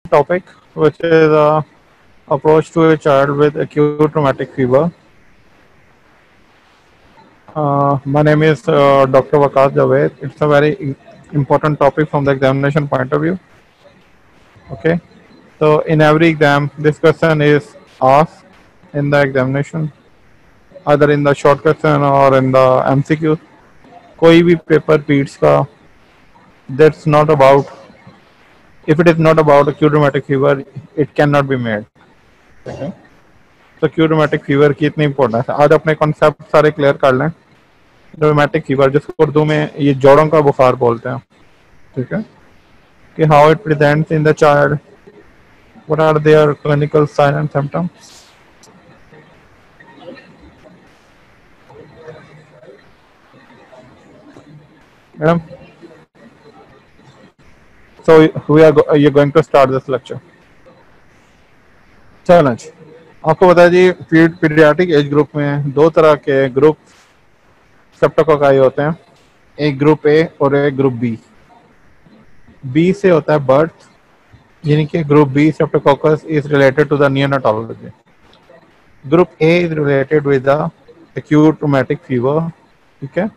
topic, which is approach to a child with acute rheumatic fever. My name is Dr. Waqas Javed. It's a very important topic from the examination point of view. Okay, so in every exam, this question is asked in the examination, either in the short question or in the MCQ. कोई भी paper Pitt's का that's not about, if it is not about acute rheumatic fever, it cannot be made. Okay. तो acute rheumatic fever की इतनी importance है, आज अपने concept सारे क्लियर कर लें. रोमेटिक फीवर जिसको उर्दू में ये जोड़ों का बुखार बोलते हैं, ठीक है, कि how it presents in the child, what are there clinical sign and symptoms. Madam, so we are you going to start this lecture. Challenge आपको बता जी, पीडियाट्रिक एज ग्रुप में दो तरह के ग्रुप स्ट्रेप्टोकोकाई होते हैं, एक ग्रुप ए और एक ग्रुप बी. बी से होता है बर्थ, यानी कि group B streptococcus is related to the neonatology. Group A is related with the acute rheumatic fever, ठीक है,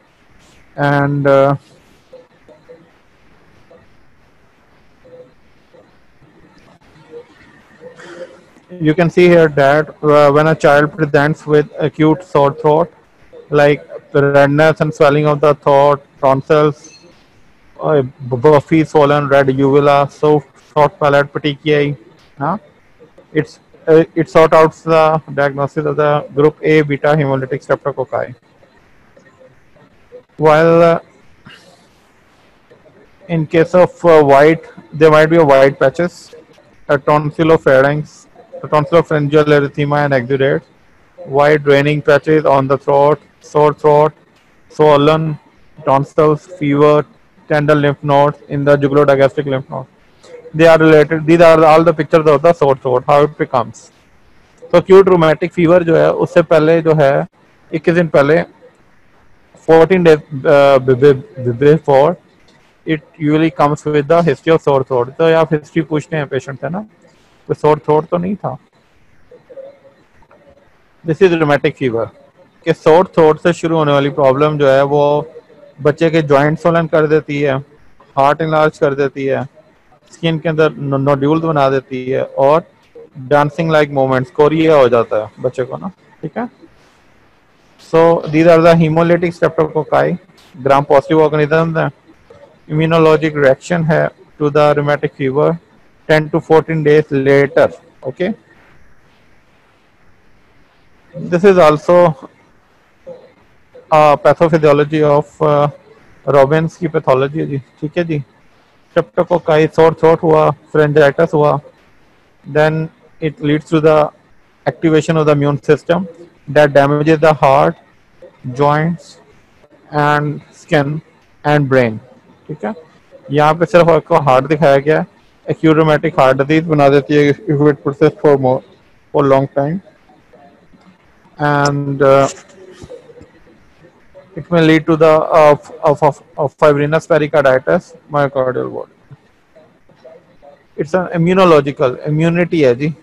and you can see here that when a child presents with acute sore throat, like redness and swelling of the throat, tonsils, buffy, swollen, red uvula, soft palate, petechiae, huh? It sort out the diagnosis of the group A beta hemolytic streptococci. While in case of white, there might be a white patches, a tonsillopharynx, a tonsillopharyngeal erythema and exudate, white draining patches on the throat, sore throat, swollen tonsils, fever, tender lymph nodes in the jugular-digastric lymph node. They are related. These are all the pictures of the sore throat, how it becomes. तो acute rheumatic fever जो है उससे पहले जो है 21 दिन पहले 14 days before it usually comes with the history of sore throat. तो आप हिस्ट्री पूछते हैं पेशेंट है ना, तो sore throat तो नहीं था. दिस इज rheumatic fever कि sore throat से शुरू होने वाली प्रॉब्लम जो है वो बच्चे के जॉइंट सोलन कर देती है, हार्ट इनलार्ज कर देती है, स्किन के अंदर नोड्यूल्स बना देती है और डांसिंग लाइक मूवमेंट्स, कोरिया हो जाता है बच्चे को ना, ठीक है. So these are the haemolytic streptococci, gram positive organisms हैं. इम्यूनोलॉजिक रिएक्शन है to the rheumatic fever 10 to 14 days later. Okay, this is also pathophysiology of Robins की पैथोलॉजी है जी, ठीक है जी. स्ट्रेप्टोकोकाई सोर थ्रोट हुआ, फ्रेंजाइटिस हुआ, then it leads to the activation of the immune system that damages the heart, joints and skin and brain. ठीक है, यहाँ पे सिर्फ आपको हार्ट दिखाया गया है. acute rheumatic heart disease बना देती है if it persists for long time, and it may lead to the of fibrinous pericarditis, myocardial wall. It's an immunological immunity है जी.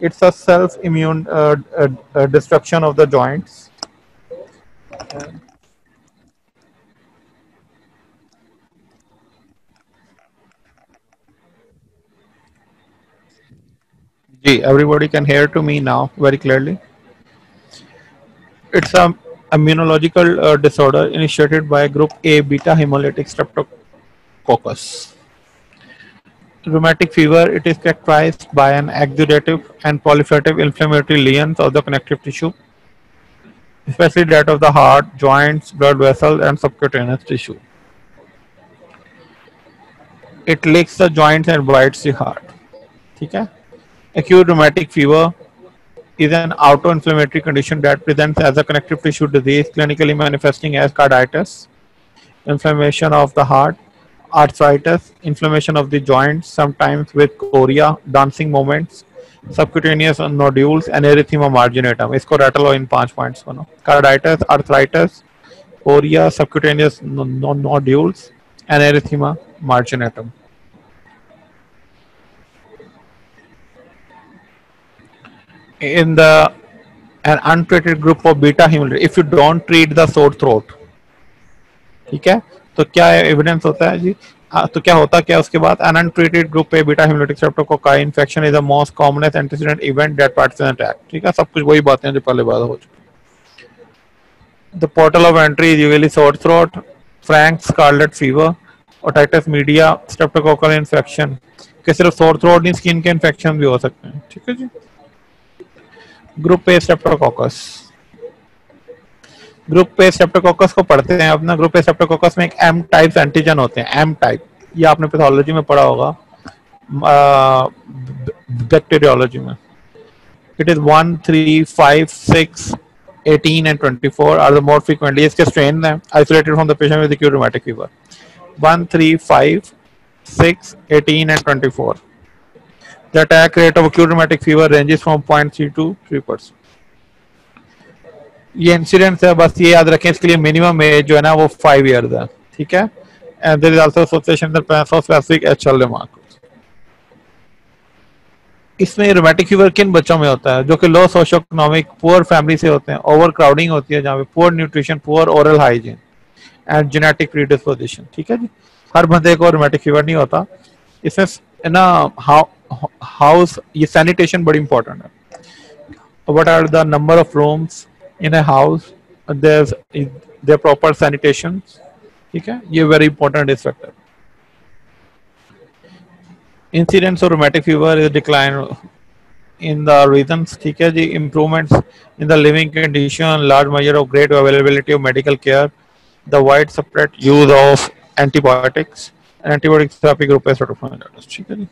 It's a self-immune destruction of the joints. Gee, everybody can hear to me now very clearly. It's a immunological disorder initiated by group A beta hemolytic streptococcus. Rheumatic fever, it is characterized by an exudative and proliferative inflammatory lesions of the connective tissue, especially that of the heart, joints, blood vessels, and subcutaneous tissue. It licks the joints and bites the heart. ठीक है? Acute rheumatic fever is an autoinflammatory condition that presents as a connective tissue disease, clinically manifesting as carditis, inflammation of the heart, arthritis, inflammation of the joints, sometimes with chorea, dancing movements, subcutaneous nodules, and erythema marginatum. इसको rattle लो इन 5 points को ना. Carditis, arthritis, chorea, subcutaneous nodules, and erythema marginatum. in the an untreated group of beta hemolytic if you don't treat the sore throat. ठीक है, तो क्या evidence होता है जी? तो क्या होता क्या उसके बाद an untreated group पे beta hemolytic streptococci infection is the most commonest antecedent event that parts in attack. ठीक है, सब कुछ वही बातें हैं जो पहले बात हो चुकी. The portal of entry is usually sore throat, frank scarlet fever, otitis media, streptococcal infection. कि सिर्फ sore throat नहीं, स्किन के इन्फेक्शन भी हो सकते हैं. ठीक है जी. Group A streptococcus. ग्रुप पे स्ट्रेप्टोकोकस को पढ़ते हैं अपना. ग्रुप पे स्ट्रेप्टोकोकस में एक एम टाइप एंटीजन होते हैं. एम टाइप ये आपने पैथोलॉजी में पढ़ा होगा, बैक्टीरियोलॉजी में. It is 1, 3, 5, 6, 18 and 24 are the more frequently. इसके स्ट्रेन है isolated from the patient with acute rheumatic fever. 1, 3, 5, 6, 18 and 24. The attack rate of acute rheumatic fever ranges from 0.3 to 3%. ये incidence है, बस ये याद रखें. इसके लिए मिनिमम एज जो है ना वो 5 years है. ठीक है. And there is also association with specific HL mark. इसमें रोमैटिक फीवर किन बच्चों में होता है? जो कि low socio economic poor family से होते हैं. ओवर क्राउडिंग होती है जहाँ पे poor nutrition, poor oral hygiene and genetic predisposition. ठीक है जी. हर बंदे को रोमैटिक फीवर नहीं होता. इसमें ना हाउस ये सैनिटेशन बड़ी इंपॉर्टेंट है. What are the number of rooms in a house, there proper sanitation. ठीक है, ये वेरी इंपॉर्टेंट इस factor. Incidence of rheumatic fever is decline in the reasons. ठीक है जी. Improvements in the living condition, large measure of great availability of medical care, the widespread use of antibiotics, and antibiotic therapy group है Streptococcus. ठीक है जी.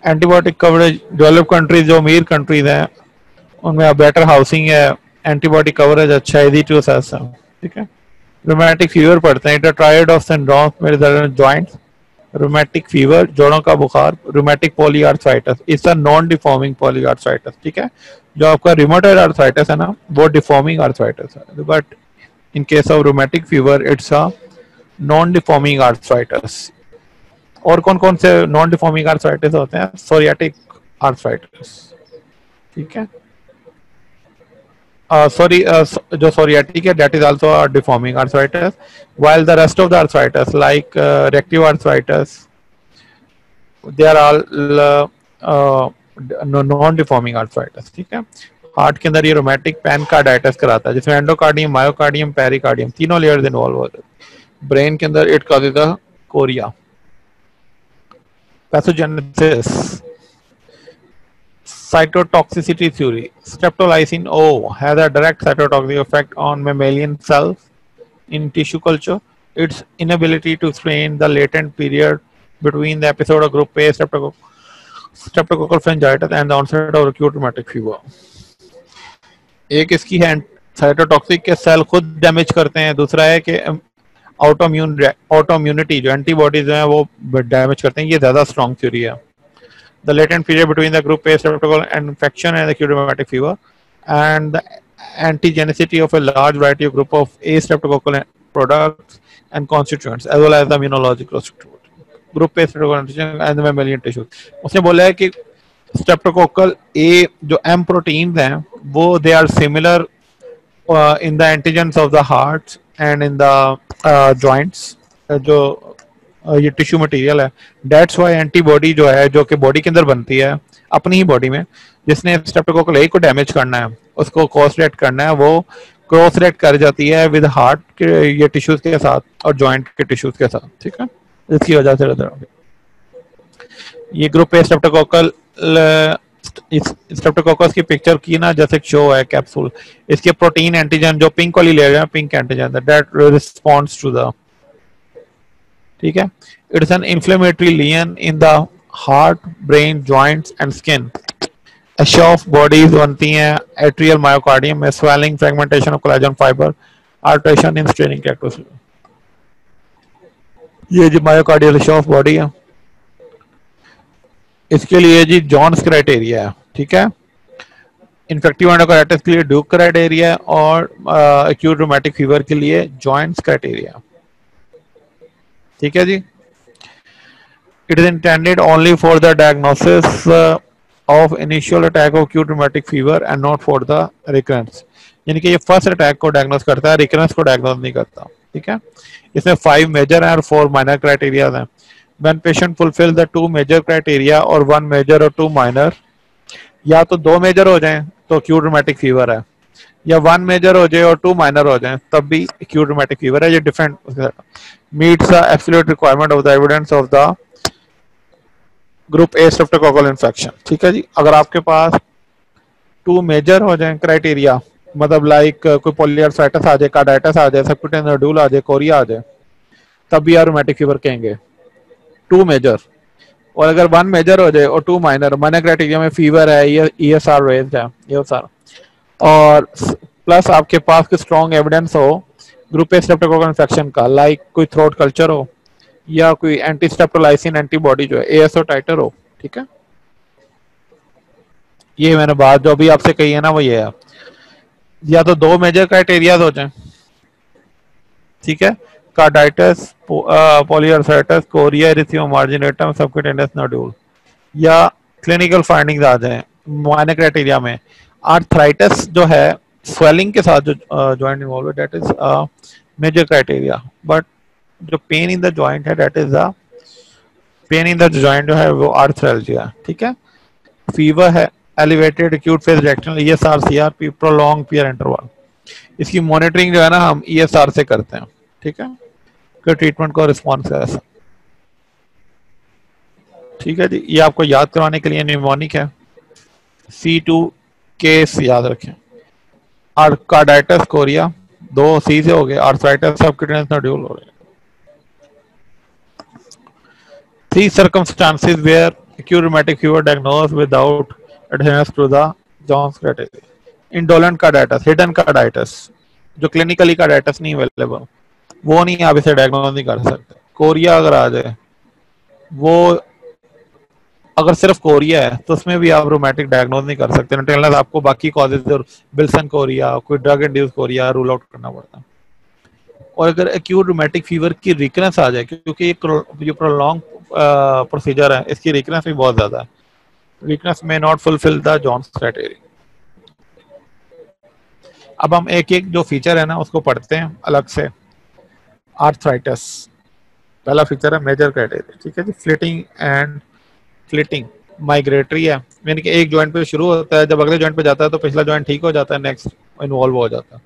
Antibiotic coverage developed countries जो अमीर countries हैं उनमें better housing है, एंटीबायोटिक कवरेज अच्छा है, इजी टू असेस है. ठीक है. रोमैटिक फीवर पढ़ते हैं. ट्रायड ऑफ सिंड्रोम्स में जॉइंट्स, रोमैटिक फीवर जोड़ों का बुखार, rheumatic polyarthritis. It's a non deforming polyarthritis. ठीक है. जो आपका रिमोटॉइड आर्थराइटिस है ना वो डिफॉर्मिंग आर्थराइटिस है, but in case of rheumatic fever it's a non deforming arthritis. और कौन कौन से नॉन डिफॉर्मिंग आर्थराइटिस होते हैं? Psoriatic arthritis. ठीक है. जो psoriatic है that is also a deforming arthritis, while the rest of the arthritis like rective arthritis they are all non-deforming arthritis. ठीक है. हार्ट के अंदर ये रोमैटिक पैनकार्डाइटिस कराता है जिसमें एंडोकार्डियम, मायोकार्डियम, पेरिकार्डियम तीनों लेयर्स इन्वॉल्व होते हैं. ब्रेन के अंदर it causes the Korea. Pathogenesis. Cytotoxicity theory. Streptolysin O has a direct cytotoxic effect on mammalian cells in tissue culture. Its inability to explain the latent period between the episode of group A streptococcal pharyngitis and the onset of acute rheumatic fever. एक इसकी है cytotoxic के cell खुद damage करते हैं. दूसरा है कि ऑटोइम्यूनिटी जो एंटीबॉडीज हैं वो डैमेज करते हैं. ये ज्यादा स्ट्रॉन्ग थ्योरी है. The latent period between the group A streptococcal infection and acute rheumatic fever, and the antigenicity of a large variety of group of A streptococcal products and constituents, as well as the immunological structure. Group A streptococcal and the mammalian tissues. उसने बोला है कि streptococcal A जो M proteins हैं वो they are similar in the antigens of the heart and in the joints. जो ये tissue material है. डेट्स व्हाई एंटीबॉडी जो है जो कि बॉडी के अंदर बनती है अपनी ही बॉडी में, जिसने स्ट्रेप्टोकोकल ए को डैमेज करना है उसको क्रॉस रिएक्ट करना है, वो क्रॉस रिएक्ट कर जाती है विद हार्ट के ये टिश्यूज के साथ और जॉइंट के टिश्यूज के साथ. ठीक है. इसकी वजह से ये ग्रुप ए स्ट्रेप्टोकोकल स्ट्रेप्टोकोकस की पिक्चर की ना जैसे शो है कैप्सूल. इसके प्रोटीन एंटीजन जो पिंक वाली लेयर है, pink antigen that responds to the. ठीक है. It is an inflammatory lesion in the heart, brain, joints and skin. Aschoff bodies बनती हैं एट्रियल मायोकार्डियम में. Swelling, fragmentation of collagen fibre, alteration in staining characteristic. ये जो myocardial एशॉफ body है इसके लिए जी जॉन्स क्राइटेरिया है. ठीक है. इन्फेक्टिव एंडोकार्डाइटिस के लिए ड्यूक क्राइटेरिया और एक्यूट रोमैटिक फीवर के लिए जॉइंट्स क्राइटेरिया. ठीक है जी. It is intended only for the diagnosis of initial attack of acute rheumatic fever and not for the recurrence। यानी कि ये फर्स्ट अटैक को डायग्नोस करता है, रिकरेंस को डायग्नोस नहीं करता। ठीक है, इसमें 5 मेजर और 4 माइनर क्राइटेरिया हैं। When patient fulfill the 2 major criteria और 1 major और 2 minor, या तो 2 मेजर हो जाएं तो acute rheumatic fever है, या 1 मेजर हो जाए और 2 माइनर हो जाएं तब भी acute rheumatic fever है। ये different meets the absolute requirement of the evidence of the group A streptococcal infection. ठीक है जी, अगर आपके पास 2 मेजर हो जाए क्राइटेरिया, मतलब लाइक कोई पॉलीआर्थराइटिस आ जाए, कार्डाइटिस आ जाए, सबक्यूटेनियस नोडुल आ जाए, कोरिया आ जाए, तब भी रूमेटिक फीवर कहेंगे 2 मेजर। और अगर 1 मेजर हो जाए और 2 माइनर, माइनर क्राइटेरिया में फीवर है, ये ESR रेज्ड है, ESR, और प्लस आपके पास कोई स्ट्रॉन्ग एविडेंस हो ग्रुप ए स्ट्रेप्टोकोकल इन्फेक्शन का, लाइक कोई थ्रोट कल्चर हो या कोई एंटी स्टेप्टोलाइसिन एंटीबॉडी जो है ASO टाइटर हो। ठीक है, ये मैंने बात जो अभी आपसे कही है ना वो ये है, या तो 2 मेजर क्राइटेरियाज हो जाए, ठीक है, carditis, polyarthritis, Korea, एरिथ्मिया मार्जिनेटम, subcutaneous nodule, या क्लिनिकल फाइंडिंग्स आ जाए माइनर क्राइटेरिया में। आर्थराइटिस जो है स्वेलिंग के साथ जो जॉइंट इन्वॉल्व है, that is major criteria, but जो पेन इन द जॉइंट है, that is the pain in the joint जो है वो आर्थराल्जिया। ठीक है, फीवर है, elevated acute phase reaction, ESR CRP, prolong PR interval. इसकी मॉनिटरिंग जो है ना हम ESR से करते हैं। ठीक है, कि ट्रीटमेंट को रिस्पॉन्स कैसा। ठीक है जी, ये आपको याद करवाने के लिए निमोनिक है, C2 केस याद रखें, और कार्डाइटिस कोरिया 2 C से हो गए, आर्थराइटिस सबक्यूटेनियस नोडुल हो गए। 3 circumstances where acute rheumatic fever diagnosed without adherence to the Jones criteria। Indolent carditis, hidden carditis, जो clinically carditis नहीं available, वो नहीं आप इसे diagnose नहीं कर सकते। कोरिया अगर आ जाए, वो अगर सिर्फ कोरिया है तो उसमें भी आप रोमैटिक डायग्नोज नहीं कर सकते, अनटिल आपको बाकी कॉजेज और बिल्सन कोरिया, कोई drug induce Korea rule out करना पड़ता है। और अगर एक्यूट रोमैटिक फीवर की रिकरेंस आ जाए, क्योंकि ये प्रोलॉन्ग प्रोसीजर है, इसकी रिकरेंस भी बहुत ज्यादा है, रिकरेंस में not fulfil the Jones criteria. अब हम एक एक जो फीचर है ना उसको पढ़ते हैं अलग से। आर्थराइटिस पहला फीचर है मेजर क्राइटेरिया। ठीक है जी, फ्लिटिंग एंड फ्लिटिंग माइग्रेटरी है, यानी कि एक जॉइंट पे शुरू होता है, जब अगले जॉइंट पे जाता है तो पिछला जॉइंट ठीक हो जाता है, नेक्स्ट इन्वॉल्व हो जाता है।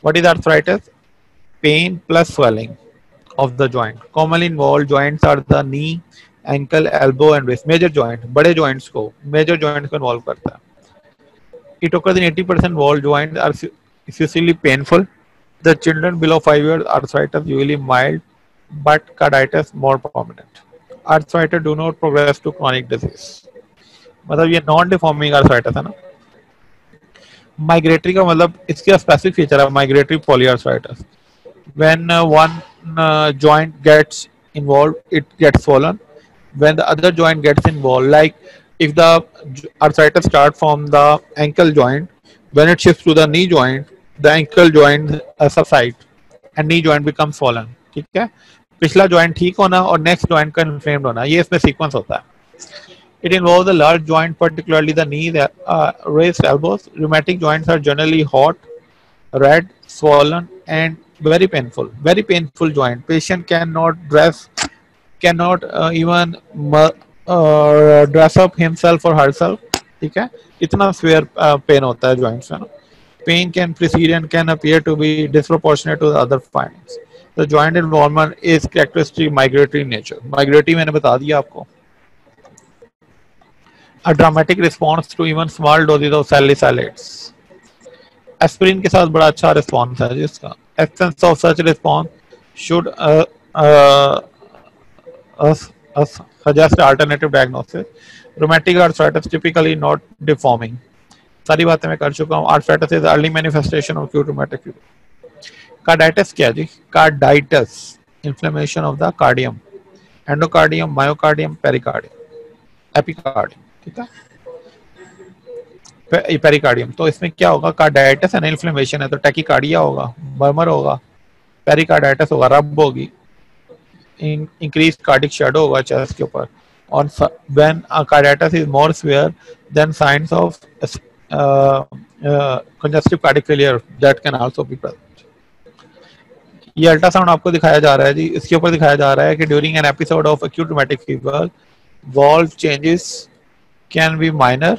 What is arthritis? Pain plus swelling of the joint. Commonly involved joints are the knee, ankle, elbow and wrist. Major joint, बड़े joints को, major joints को involve करता है। It occurs in 80% of all joints are usually painful. The children below 5 years arthritis usually mild, but carditis more prominent. Arthritis do not progress to chronic disease. मतलब ये non deforming arthritis है ना। Migratory का मतलब इसका specific feature है migratory polyarthritis. When one joint gets involved, it gets swollen. When the other joint gets involved, like if the arthritis starts from the ankle joint, when it shifts to the knee joint, the ankle joint subsides and knee joint becomes swollen. ठीक है, पिछला joint ठीक होना और next joint का inflamed होना, ये इसमें sequence होता है। It involves the large joint, particularly the knee, raised elbows. Rheumatic joints are generally hot, red, swollen, and very painful. Very painful joint. Patient cannot cannot even dress up himself or herself. ठीक है, इतना severe pain होता है joints में ना। Pain can precede and can appear to be disproportionate to the other findings. The joint involvement is characteristic migratory nature. Migratory मैंने बता दिया आपको। A dramatic response to even small doses of salicylates. Aspirin के साथ बड़ा अच्छा response है जिसका। Absence of such response should suggest alternative diagnosis. Rheumatic arthritis typically not deforming. सारी बातें मैं कर चुका हूँ। Arthritis is early manifestation of acute rheumatic fever. Carditis क्या जी? Carditis, inflammation of the cardium, endocardium, myocardium, pericardium, epicardium। ठीक है, pericardium. तो इसमें क्या होगा? कार्डाइटिस है ना, इन्फ्लेमेशन है, तो टैकीकार्डिया होगा, मर्मर होगा, पेरिकार्डाइटिस होगा, रब होगी, इंक्रीज कार्डिक शैडो होगा चेस्ट के ऊपर, On when a carditis is more severe, then signs of congestive cardiac failure that can also be present. ये अल्ट्रासाउंड आपको दिखाया जा रहा है जी, इसके ऊपर दिखाया जा रहा है कि during an episode of acute rheumatic fever valve changes can be minor.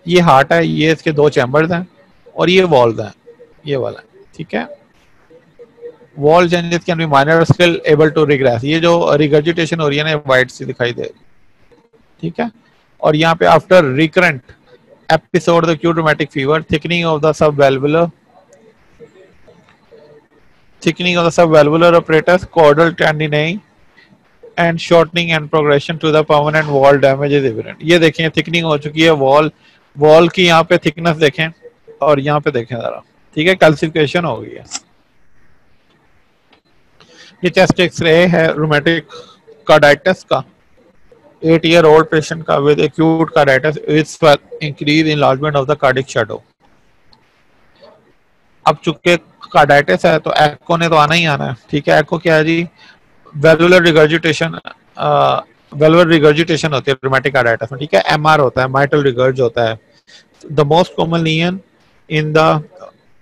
ये हार्ट है, ये इसके दो चैम्बर्स हैं और ये वॉल्व हैं, ये वाला, ठीक है. Valve changes can be minor still able to regress. ये जो रिगर्जिटेशन हो रही है ना, वाइट सी दिखाई दे रही, ठीक है. और यहाँ पे after recurrent episode the acute rheumatic fever thickening of the subvalvular apparatus, caudal tendinae and shortening and progression to the permanent wall damage is evident. ये देखें थिकनिंग हो चुकी है, वॉल की यहाँ पे थिकनेस देखें और यहाँ पे देखें जरा, ठीक है, कैल्सिफिकेशन हो गई है. ये चेस्ट एक्सरे है रूमेटिक कार्डाइटिस का, 8-year-old पेशेंट का with acute carditis with increase enlargement of the cardiac shadow. अब चूंकि कार्डाइटिस है तो एको ने तो आना ही आना है, ठीक है. एको क्या है जी, वेलुलर रिगर्जिटेशन, वेलुलर रिगर्जिटेशन होती है रूमेटिक कार्डाइटिस में, ठीक है. एमआर होता है, माइटल रिगर्ज होता है. The most common legion in the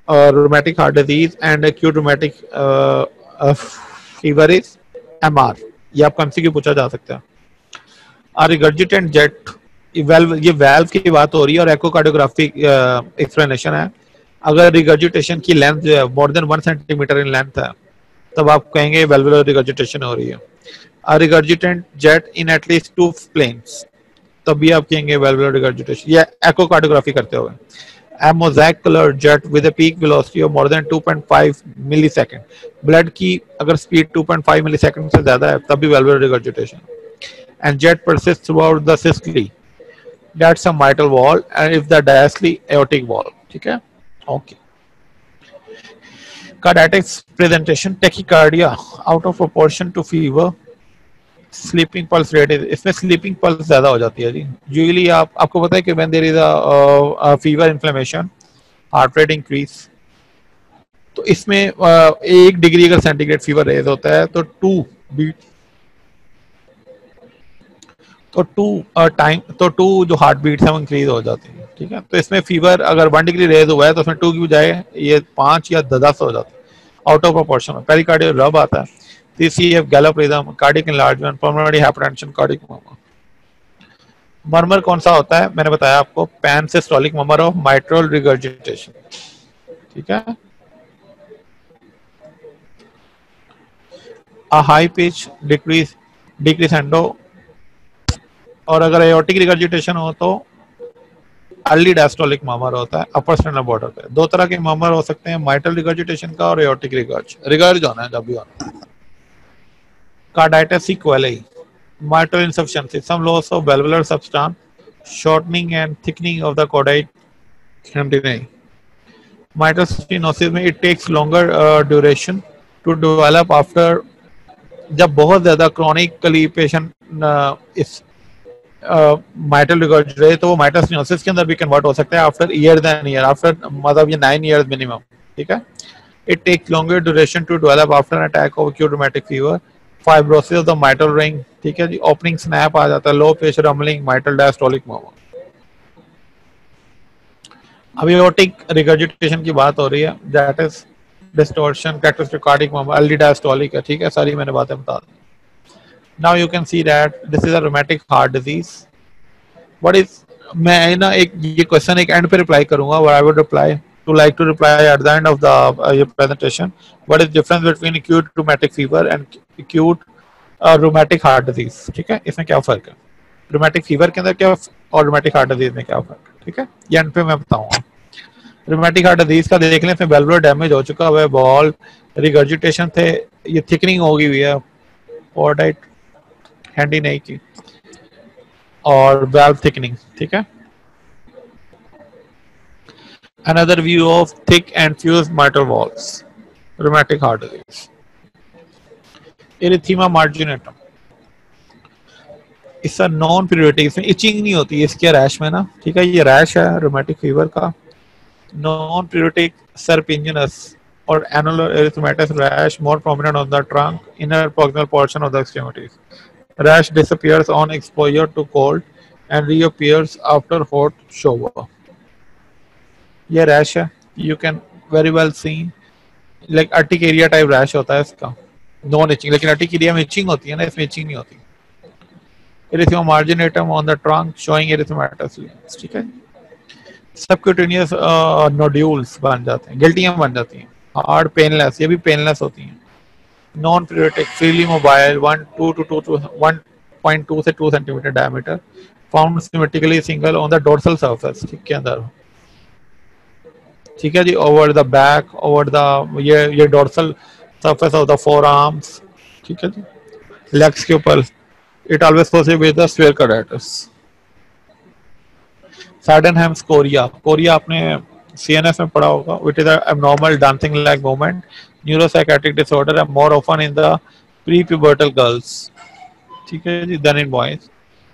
rheumatic heart disease and acute rheumatic fever is MR. ये आपको एमसीक्यू पूछा जा सकता है. रिगर्जिटेंट जेट, ये वाल्व की बात हो रही है और एकोकार्डियोग्राफी एक्सप्लेनेशन है. अगर रिगर्जिटेशन की लेंथ जो है more than 1 centimetre in length है, तब आप कहेंगे वेल्वुलर रिगर्जिटेशन हो रही है. रिगर्जिटेंट जेट इन एटलीस्ट 2 प्लेन्स, तब भी आप कहेंगे वेल्वुलर रिगर्जिटेशन. या एकोकार्डियोग्राफी करते हुए a mosaic colored jet with a peak velocity of more than 2.5 millisecond. Blood की अगर स्पीड 2.5 मिलीसेकंड से ज्यादा है तब भी valvular regurgitation. And jet persists throughout the systole, that's a mitral valve, and if the diastole aortic valve, ठीक है. Okay. Carditis presentation, tachycardia out of proportion to fever, sleeping pulse rate. इसमें sleeping pulse ज्यादा हो जाती है जी. Usually आपको पता है कि when there is a fever inflammation, heart rate increase. तो इसमें 1 डिग्री अगर सेंटीग्रेड फीवर रेज होता है तो 2 बीट, तो 2 जो हार्ट बीट्स हैं वो इंक्रीज हो जाती है, ठीक है. तो इसमें फीवर अगर 1 डिग्री रेज हुआ है तो उसमें 2 की बजाय ये 5 या 10 हो जाता है, out of proportion. Pericardial rub आता है, CCF, gallop rhythm, cardiac enlargement, pulmonary hypertension, cardiac murmur. Murmur कौन सा होता है, मैंने बताया आपको, pan systolic murmur of mitral regurgitation, ठीक है. A high pitch decrescendo. और अगर एओर्टिक रिगर्जिटेशन हो तो अर्ली डायस्टोलिक मर्मर होता है अपर स्टेनल बॉर्डर पे. 2 तरह के मर्मर हो सकते हैं, माइटल रिगर्जिटेशन का और एओर्टिक रिगर्ज होना है जब भी होना. Carditis sequelae, mitral insufficiency, some loss of valvular substance, shortening and thickening of the caudate tendinae. Mitral stenosis में it takes longer duration to develop after, जब बहुत ज्यादा क्रॉनिकली पेशेंट इस माइटल रिगर्ज रहे तो वो माइटल स्टेनोसिस के अंदर भी कन्वर्ट हो सकता है after year then year, after मतलब ये 9 years मिनिमम, ठीक है. It takes longer duration to develop after attack of acute rheumatic fever, fibrosis of the mitral ring, ठीक है जी. ओपनिंग स्नैप आ जाता है, लो पेश रमलिंग, माइटल डायस्टोलिक मर्मर. अभी एओर्टिक रिगर्जिटेशन की बात हो रही है, that is distortion, characteristic cardiac murmur, early diastolic है, ठीक है. सारी मैंने बातें बता दी. Now you can see that this is a rheumatic heart disease. What is, मैं ना एक ये क्वेश्चन एक एंड पे रिप्लाई करूंगा, what I would reply to like to reply at the end of the presentation. What is difference between acute rheumatic fever and acute rheumatic heart disease? ठीक है, इसमें क्या फर्क है, rheumatic fever के अंदर क्या और rheumatic heart disease में क्या फर्क है, ठीक है. ये एंड पे मैं बताऊंगा. rheumatic heart disease का देख लें, इसमें valvular डैमेज हो चुका है, बॉल रिगर्जिटेशन थे, ये थिकनिंग हो गई हुई है, ऑर्डाइट हैंडी नहीं की, और वाल्व थिकनिंग, ठीक है. Another view of thick and fused mitral valves, rheumatic heart disease. Erythema marginatum, इसका नॉन पीरियोडिक, इसमें इचिंग नहीं होती है इसके रैश में ना, ठीक है. ये रैश है रूमेटिक फीवर का, नॉन पीरियोडिक serpiginous और annular erythematous rash more prominent on the trunk, inner proximal portion of the extremities. Rash disappears on exposure to cold and reappears after hot shower. ये rash है, you can very well see like urticaria type rash होता है इसका, non itching, लेकिन urticaria में itching होती है ना, इसमें इचिंग नहीं होती. Erythema marginatum on the trunk showing erythematous lines. ठीक है. सबक्यूटेनियस नोड्यूल्स बन जाते हैं, गिल्टियां बन जाती हैं. हार्ड पेनलेस, ये भी पेनलेस होती हैं. नॉन प्यूरेटिक, फ्रीली मोबाइल, 1.2 से 2 centimetre diameter, found symmetrically single on the dorsal surface. ठीक है अंदर. ठीक है जी. Over the back, over the ये dorsal surface of the forearms. ठीक है जी. लेग्स के ऊपर. It always poses with the sphere caudatus. Sydenham's chorea. Chorea आपने CNS में पढ़ा होगा. It is an abnormal dancing leg movement, neuropsychiatric disorder, and more often in the prepubertal girls. ठीक है जी. Then in boys.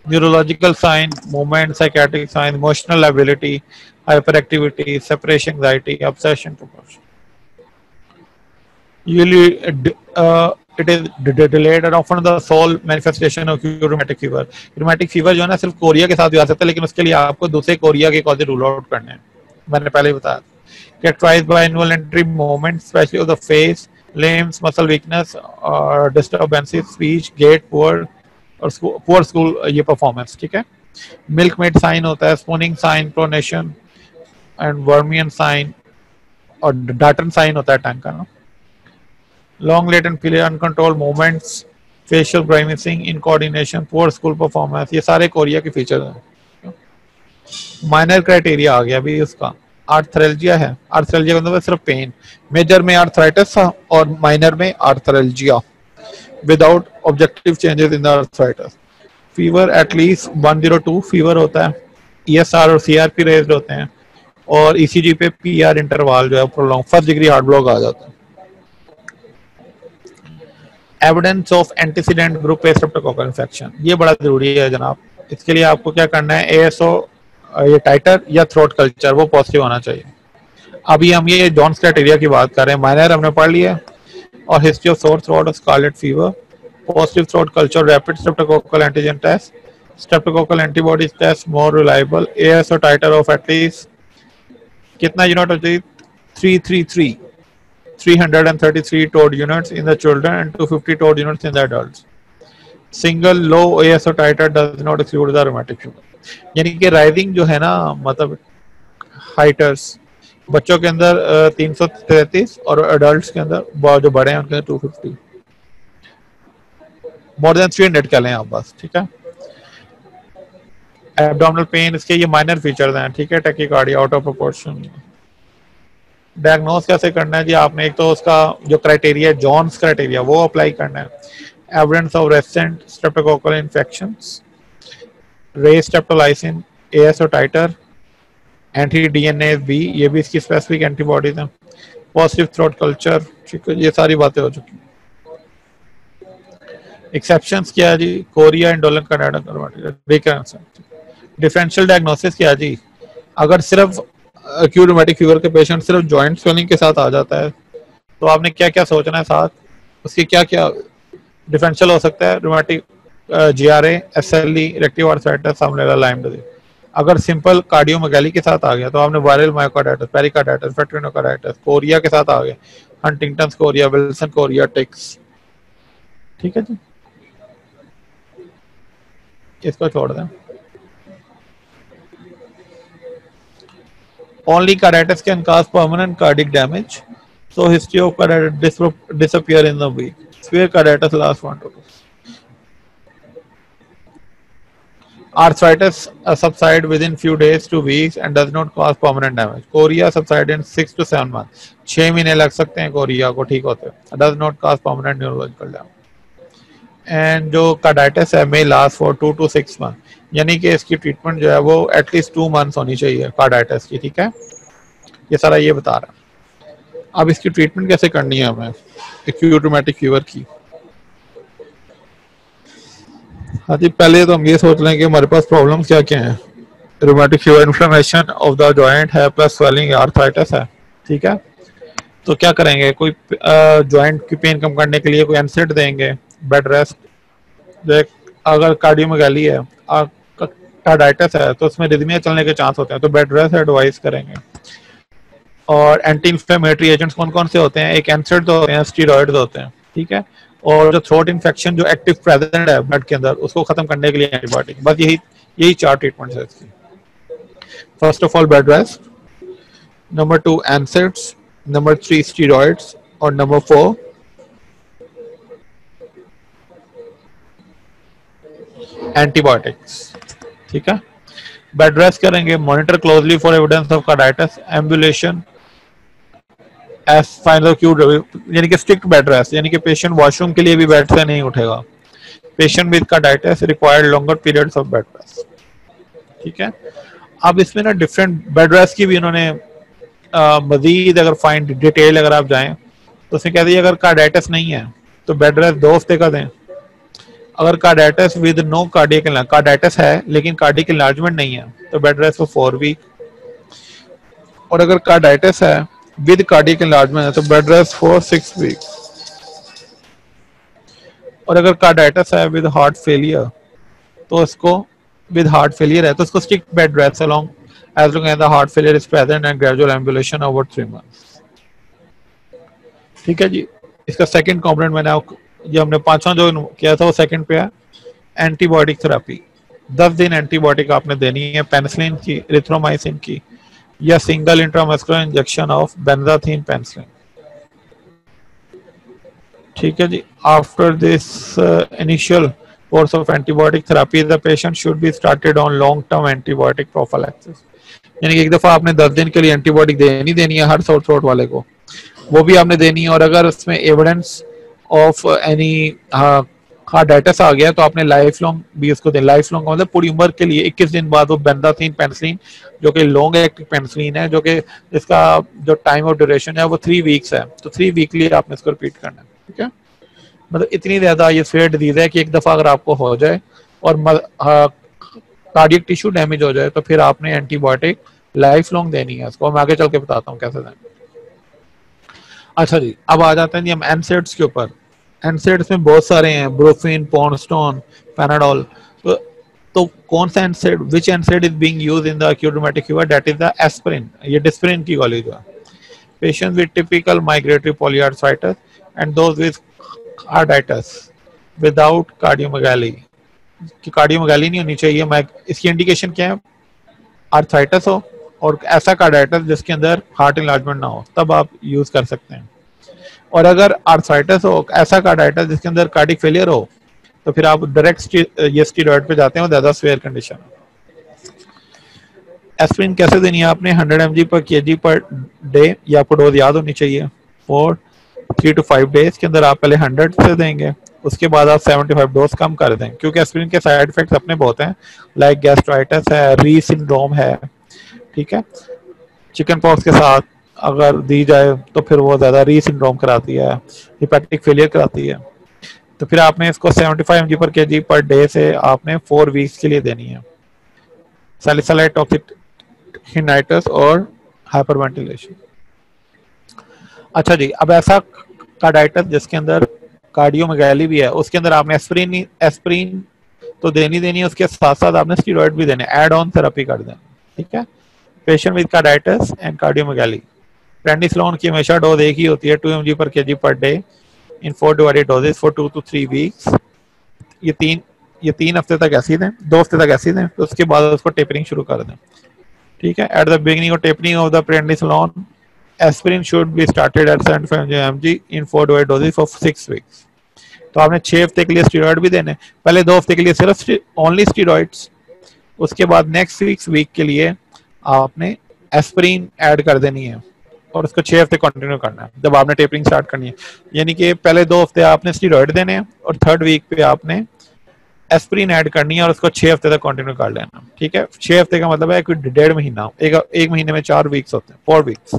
Neurological sign, movement, psychiatric sign, emotional ability, hyperactivity, separation anxiety, obsession, compulsion. Usually, it is delayed and often the sole manifestation of rheumatic fever. Rheumatic fever जो है ना सिर्फ Korea के साथ भी आ सकता है, लेकिन उसके लिए आपको दूसरे कोरिया के कॉजेज रूल आउट करने हैं. मैंने पहले ही बताया. Characterized by involuntary movements, especially of the face, limbs, muscle weakness, or disturbances, speech, gait, poor school ये performance. ठीक है. Milkmaid sign होता है, spooning sign, pronation, and Vermean sign, और Darton sign होता है टंग का ना. Long latent period, uncontrolled movements, facial grimacing, incoordination, poor school performance, ये सारे कोरिया के फीचर हैं. माइनर क्राइटेरिया आ गया अभी उसका. आर्थरेल्जिया है. आर्थरेल्जिया का मतलब सिर्फ पेन. मेजर में आर्थराइटिस और माइनर में arthralgia without objective changes in the arthritis. Fever at least 102 fever होता है. ESR और CRP रेज्ड होते हैं, और ECG पे PR इंटरवल जो है prolong, first degree heart block आ जाता है. Evidence of antecedent group A streptococcal infection, ये बड़ा जरूरी है जनाब. इसके लिए आपको क्या करना है, ASO ये टाइटर या थ्रोट कल्चर वो पॉजिटिव होना चाहिए. अभी हम ये जॉन्स क्राइटेरिया की बात कर रहे हैं. माइनर हमने पढ़ लिया, और हिस्ट्री ऑफ सोर थ्रोट और scarlet fever, positive throat culture, rapid streptococcal antigen test, streptococcal antibodies test more reliable. ASO titre of at least कितना यूनिट होती है, 333 toad units in the children and 250 toad units in the adults. Single low ASO titer does not exclude the rheumatic fever. यानी कि rising जो है ना, मतलब हाइटर्स बच्चों के अंदर 333 और अडल्ट्स के अंदर जो बड़े हैं उनके अंदर 250. मोर देन 300 कह लें आप बस. ठीक है. एब्डोमिनल पेन, इसके ये माइनर फीचर्स हैं. ठीक है. Tachycardia, out of proportion. Diagnose कैसे करना है जी आपने, एक तो उसका जो क्राइटेरिया जॉन्स क्राइटेरिया वो अप्लाई करना है. Evidence of resistant streptococcal infections, raised streptolysin, ASO titre, anti DNA B, ये भी इसकी स्पेसिफिक एंटीबॉडीज हैं. Positive throat culture. ठीक है. ये सारी बातें हो चुकी. एक्सेप्शंस क्या है जी, chorea, indolent, Canada, recurrences. Differential diagnosis क्या है जी, अगर सिर्फ एक्यूट रूमेटिक फीवर के पेशेंट सिर्फ जॉइंट स्वेलिंग के साथ आ जाता है, तो आपने क्या क्या सोचना है साथ, उसकी क्या क्या डिफरेंशियल हो सकता है. Rheumatic GRA, SLE, reactive arthritis, सामने लाइम डिजीज. अगर सिंपल कार्डियोमेगाली के साथ आ गया तो आपने वायरल मायोकार्डाइटिस, पेरिकार्डाइटिस, फेट्रिनोकार्डाइटिस. कोरिया के साथ आ गए, Huntington chorea, Wilson chorea, tics. ठीक है जी. इसको छोड़ दें. Only carditis can cause permanent cardiac damage, so history of carditis disappear in the week. Severe carditis lasts 1 to 2. Arthritis subside within few days to weeks and does not cause permanent damage. Chorea subside in 6 to 7 months. 6 महीने लग सकते हैं Korea को ठीक होते. Does not cause permanent neurological damage. And जो carditis है may last for 2 to 6 months. यानी कि इसकी ट्रीटमेंट जो है वो एटलीस्ट 2 मंथ्स होनी चाहिए कार्डाइटिस की. ठीक है. ये सारा ये बता रहा है. अब इसकी ट्रीटमेंट कैसे करनी है हमें एक्यूट रूमेटिक फीवर की. हाँ जी, पहले तो हम ये सोच लें कि हमारे पास प्रॉब्लम्स क्या क्या हैं. Rheumatic fever, inflammation of the joint है, प्लस स्वेलिंग, आर्थराइटिस है. ठीक है. तो क्या करेंगे, कोई जॉइंट की पेन कम करने के लिए कोई एनसेड देंगे, बेड रेस्ट, अगर कार्डियोमेगाली है, कार्डाइटिस है, तो उसमें रिदमिया चलने के चांस होते हैं, तो बेड रेस्ट एडवाइस करेंगे। और एंटी इंफ्लेमेटरी एजेंट्स कौन कौन से होते हैं? एक एनसेड होते हैं, स्टीरॉइड्स होते हैं, ठीक है। और जो थ्रोट इन्फेक्शन जो एक्टिव प्रेजेंट है ब्लड के अंदर, उसको खत्म करने के लिए एंटीबायोटिक। बस यही यही 4 ट्रीटमेंट्स है इसकी। First of all bed rest, number 2 NSAIDs, number 3 steroids, और नंबर 4 एंटीबायोटिक्स, ठीक है। बेड रेस्ट करेंगे, monitor closely for evidence of carditis, ambulation as final cure, यानी कि स्ट्रिक्ट बेड रेस्ट, यानी कि पेशेंट वॉशरूम के लिए भी बेड से नहीं उठेगा। Patient with carditis required longer periods of bed rest, ठीक है। अब इसमें ना डिफरेंट बेड रेस्ट की भी इन्होंने मजीद अगर फाइन डिटेल अगर आप जाएं तो उसमें कहते हैं अगर कार्डाइटिस नहीं है तो बेड रेस्ट 2 हफ्ते का दें। अगर carditis with no cardiac, carditis है लेकिन कार्डियक इनलार्जमेंट नहीं है, तो बेड रेस्ट फॉर 4 वीक। और अगर कार्डाइटिस है विद कार्डियक इनलार्जमेंट है तो बेड रेस्ट फॉर 6 वीक। और अगर कार्डाइटिस है विद हार्ट फेलियर, तो इसको विद हार्ट फेलियर है तो इसको stick bed rest along as long as the heart failure is present and gradual ambulation over 3 months, ठीक है जी। इसका सेकंड कंपोनेंट मैंने जो हमने 5वां जो किया था वो सेकंड पे है, एंटीबायोटिक थेरेपी। 10 दिन एंटीबायोटिक आपने देनी है, पेनिसिलिन की, एरिथ्रोमाइसिन की, या single intramuscular injection of benzathine penicillin, ठीक है जी। After this initial course of antibiotic therapy the patient should be started on long term antibiotic prophylaxis, यानी कि एक दफा आपने 10 दिन के लिए एंटीबायोटिक देनी देनी है हर सोर थ्रोट वाले को, वो भी आपने देनी है। और अगर उसमें एविडेंस ऑफ एनी कार्डाइटिस आ गया तो आपने लाइफ लॉन्ग भी उसको दें। लाइफ लॉन्ग मतलब पूरी उम्र के लिए 21 दिन बाद वो बेंजाथीन पेनिसिलिन, जो कि लॉन्ग एक्टिंग पेनिसिलिन है, जो कि इसका जो टाइम ऑफ ड्यूरेशन है वो 3 वीक्स है, तो 3 वीकली आपने इसको रिपीट करना है, ठीक है। मतलब इतनी ज्यादा ये फेयर डिजीज है कि एक दफा अगर आपको हो जाए और कार्डियक टिश्यू डैमेज हो जाए तो फिर आपने एंटीबायोटिक लाइफ लॉन्ग देनी है। इसको मैं आगे चल के बताता हूँ कैसे दें। अच्छा जी, अब आ जाते हैं जी हम एनसेड्स के ऊपर। एनसेड्स में बहुत सारे हैं, ब्रोफिन, पॉन्स्टोन, पैनाडोल। तो कौन सा एनसेड, विच एनसेड is being used in the acute rheumatic fever? That is the aspirin. ये डिस्प्रिन की गोली जो है। Patient with typical migratory polyarthritis and those with carditis without cardiomegaly, कि कार्डियोमेगाली नहीं होनी चाहिए। मैं इसकी इंडिकेशन क्या है? आर्थराइटिस हो और ऐसा कार्डाइटिस जिसके अंदर हार्ट इनलार्जमेंट ना हो, तब आप यूज कर सकते हैं। और अगर आर्थराइटिस हो, ऐसा कार्डाइटिस जिसके अंदर कार्डिक फेलियर हो, तो फिर आप डायरेक्ट ये स्टीरॉइड पे जाते हैं, ज्यादा सीवियर कंडीशन। एस्पिरिन कैसे देनी है आपने? 100 mg पर kg पर डे, ये आपको डोज याद होनी चाहिए। फॉर 3 to 5 डेज के अंदर आप पहले 100 से देंगे, उसके बाद आप 75 डोज कम कर दें, क्योंकि एस्पिरिन के साइड इफेक्ट्स अपने बहुत हैं, लाइक गैस्ट्राइटिस है, री सिंड्रोम है, ठीक है। चिकन पॉक्स के साथ अगर दी जाए तो फिर वो ज्यादा री सिंड्रोम कराती है, हिपैटिक फेलियर कराती है। तो फिर आपने इसको 75 mg पर kg पर डे से आपने 4 वीक्स के लिए देनी है। सैलिसाइलाइड टॉक्सिक और हाइपरवेंटिलेशन। अच्छा जी, अब ऐसा कार्डाइटिस जिसके अंदर कार्डियोमेगाली भी है, उसके अंदर आपने एस्पिरिन तो देनी है, उसके साथ साथ आपने स्टीरॉइड भी देने, एड ऑन थेरेपी कर देना, ठीक है। Patient with carditis and cardiomegaly, prednisolone की हमेशा डोज एक ही होती है, 2 mg पर kg per day in 4 divided doses for 2 to 3 weeks. ये 3 हफ्ते तक ऐसी दें, 2 हफ्ते तक ऐसी दें, तो उसके बाद उसको टेपरिंग शुरू कर दें, ठीक है। At the beginning of tapering of the prednisolone, aspirin should be started at 75 mg in 4 divided doses for 6 weeks. तो आपने 6 हफ्ते के लिए स्टीरॉइड भी देने, पहले 2 हफ्ते के लिए सिर्फ ओनली स्टीरॉइड्स, उसके बाद नेक्स्ट 6 वीक के लिए आपने एस्पिरिन ऐड कर देनी है और उसको 6 हफ्ते कंटिन्यू करना है जब आपने टेपरिंग स्टार्ट करनी है। यानी कि पहले 2 हफ्ते आपने स्टीरॉइड देने हैं और 3rd वीक पे आपने एस्पिरिन ऐड करनी है और उसको 6 हफ्ते तक कंटिन्यू कर लेना, ठीक है। 6 हफ्ते का मतलब है कि 1.5 महीना, एक महीने में 4 वीक्स होते हैं, 4 weeks.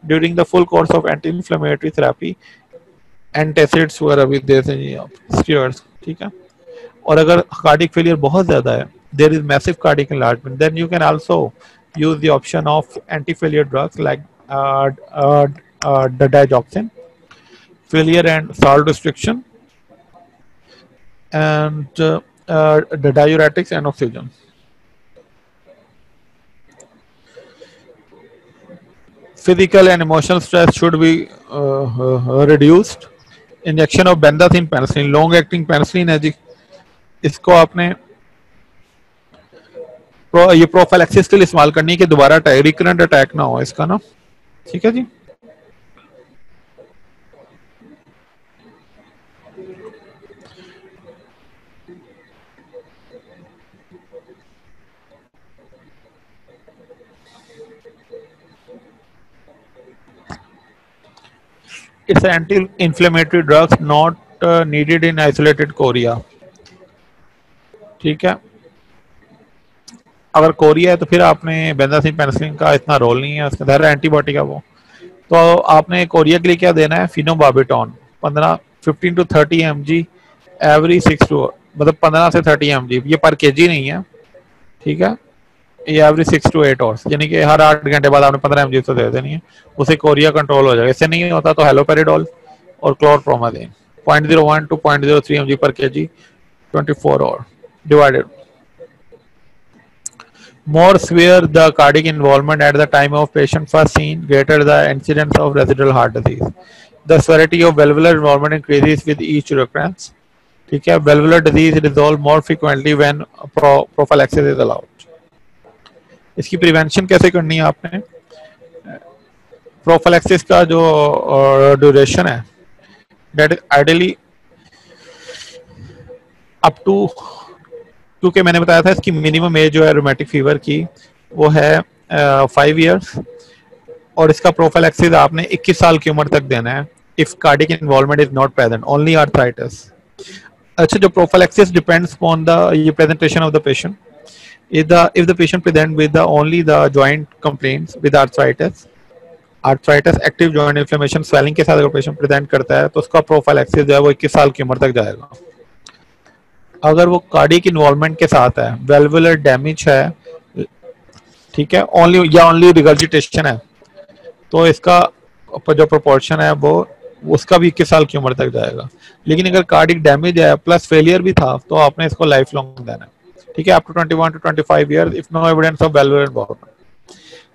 During the full course of anti inflammatory therapy, antacids वगैरह भी देते हैं आप, स्टीरॉइड्स, ठीक है। और अगर कार्डिक फेलियर बहुत ज्यादा है, there is massive cardiac enlargement, then you can also use the option of anti-failure drugs like the digoxin, failure and salt restriction, and the diuretics and oxygen. Physical and emotional stress should be reduced. Injection of benzathine penicillin, long acting penicillin है जी, इसको आपने ये prophylaxis के लिए इस्तेमाल करनी है कि दोबारा रिकरेंट अटैक ना हो इसका ना, ठीक है जी। It's an anti-inflammatory drugs not needed in isolated Korea, ठीक है। अगर कोरिया है तो फिर आपने बेंजाथिन पेनिसिलिन का इतना रोल नहीं है, उसका धैर्य एंटीबायोटिक है वो। तो आपने कोरिया के लिए क्या देना है, phenobarbitone 15 to 30 mg every 6 to मतलब 15 से 30 mg, ये पर केजी नहीं है, ठीक है। ये एवरी 6 to 8 आवर्स, यानी कि हर 8 घंटे बाद आपने 15 mg तो दे देनी है, उसे कोरिया कंट्रोल हो जाएगा। इससे नहीं होता तो हेलोपेरिडोल और क्लोरप्रोमाजीन 0.01 to 0.03 mg पर kg 24 hour divided. More severe the cardiac involvement at the time of patient first seen, greater the incidence of residual heart disease. The severity of valvular involvement increases with each recurrence. ठीक है, valvular disease resolve more frequently when prophylaxis is allowed. इसकी prevention कैसे करनी है आपने? Prophylaxis का जो duration है that is ideally up to, क्योंकि मैंने बताया था इसकी मिनिमम एज जो है रोमेटिक फीवर की वो है 5 इयर्स, और इसका प्रोफाइलैक्सिस आपने 21 साल की उम्र तक देना है if cardiac involvement is not present, only arthritis. अच्छा, जो prophylaxis depends on the presentation of the patient. if the patient present with only the joint complaints with arthritis, active joint inflammation, swelling के साथ अगर patient present करता है तो उसका prophylaxis जो है वो 21 साल की उम्र तक जाएगा। अगर वो कार्डियक इन्वॉल्वमेंट के साथ है, वेल्वुलर डैमेज है, ठीक है, ओनली रिगर्जिटेशन है, तो इसका जो प्रोपोर्शन है वो उसका भी 21 साल की उम्र तक जाएगा। लेकिन अगर कार्डियक डैमेज है प्लस फेलियर भी था तो आपने इसको लाइफ लॉन्ग देना है, ठीक है, up to 21 to 25 years if no evidence of valvular involvement.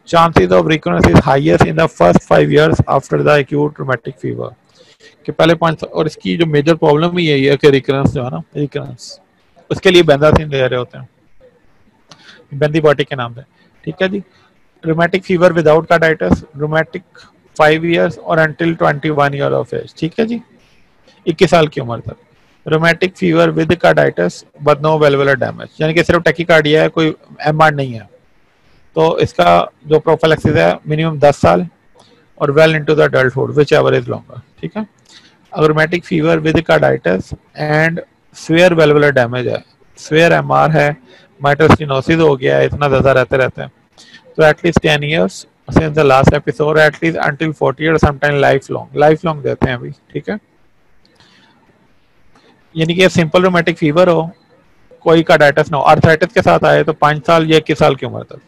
Chances of recurrence is highest in the first 5 years after the acute rheumatic fever. कि पहले 5, और इसकी जो मेजर प्रॉब्लम ही यही है कि रिकरेंस जो है ना, रिकरेंस, उसके लिए बेंजाथिन ले रहे होते हैं बेंजीबायोटिक के नाम पे, ठीक है जी। Rheumatic fever without carditis, rheumatic 5 years और अंटिल 21 year ऑफ एज, ठीक है जी, 21 साल की उम्र तक। Rheumatic fever with carditis but no valvular damage, यानी कि सिर्फ टैकीकार्डिया है, कोई एमआर नहीं है, तो इसका जो प्रोफाइलैक्सिस है मिनिमम 10 साल और well into the adulthood which ever is longer, ठीक है। अगर rheumatic fever with carditis and swear valvular damage है, स्वेयर एमआर है, माइट्रल स्टेनोसिस हो गया है, इतना ज्यादा रहते हैं, तो at least 10 years since the last episode, at least until 40 years, sometime life long देते हैं अभी, ठीक है। यानी कि सिंपल रोमेटिक फीवर हो, कोई कार्डाइटिस ना हो, आर्थराइटिस के साथ आए तो 5 साल या 21 साल की उम्र तक।